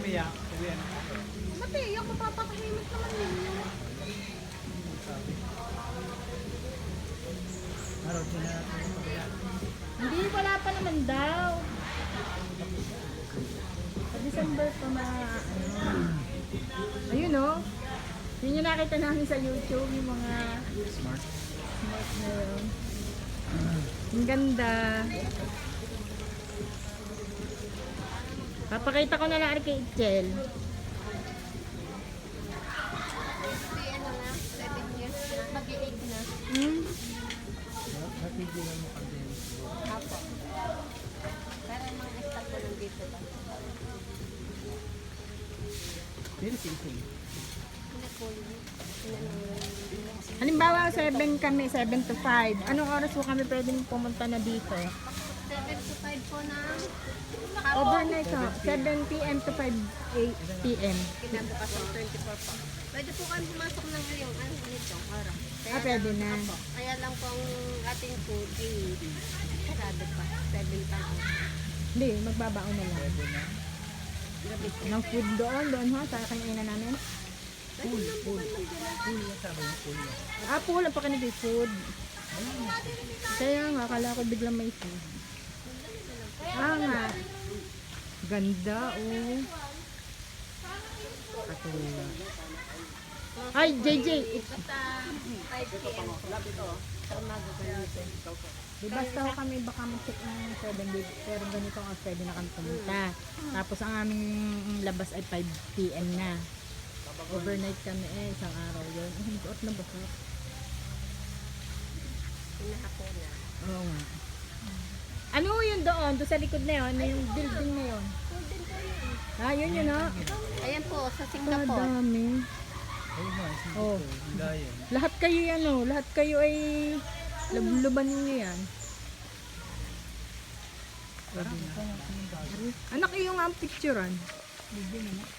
umiyak. Uwi na. Mati, ako papakahimik naman ninyo. Araw din na natin yung pagyan. Hindi, wala pa naman daw. Sa December pa ayun oh. Yun yung nakita namin sa YouTube, yung mga Smart. smart na yun. Ang ganda. Papakita ko na lang kay Itchel. Ano na, 7 years na, mag-8 na. Natigilan mo kami. Apo. Pero yung mga staff ko nandito ba? Pero sige. Halimbawa, 7 kami, 7 to 5. Anong oras po kami pwedeng pumunta na dito? 7 to 5 po na Overnight, 7 p.m. to 5 p.m. kinabukas ng 24 po. Pwede po kami pumasok ng ngayong nito, araw. Pwede na. Apo. Kaya lang po ang ating food, sarado pa. 7 pa. Hindi, magbabaon na lang. Gabi po. Ng food doon ha, sa kainan namin. Pool yan sabi yung pool yan. Wala pa kanina food. Kaya nga, akala ko biglang may food. Nga. Ganda, oh. Katulad. Ay, JJ! Basta 5 p.m. po. Sa umaga ganito. Di basta ho kami baka mag-check ng 7 days, pero ganito ang pwede na kami pumunta. Tapos ang aming labas ay 5 p.m. na. Overnight kami isang araw yun. Ang buot na buot. Pinahapon na. Oo nga. Ano yun doon? Doon sa likod na yun? Yung building na yun? Yun yun ha? Ayan po, sa Ah, Singapore. dami. Ayun na, isang Oh. ito. Ang layan. Lahat kayo yan lahat kayo ay lubluban niyo yan. Anak iyo nga ang picturean.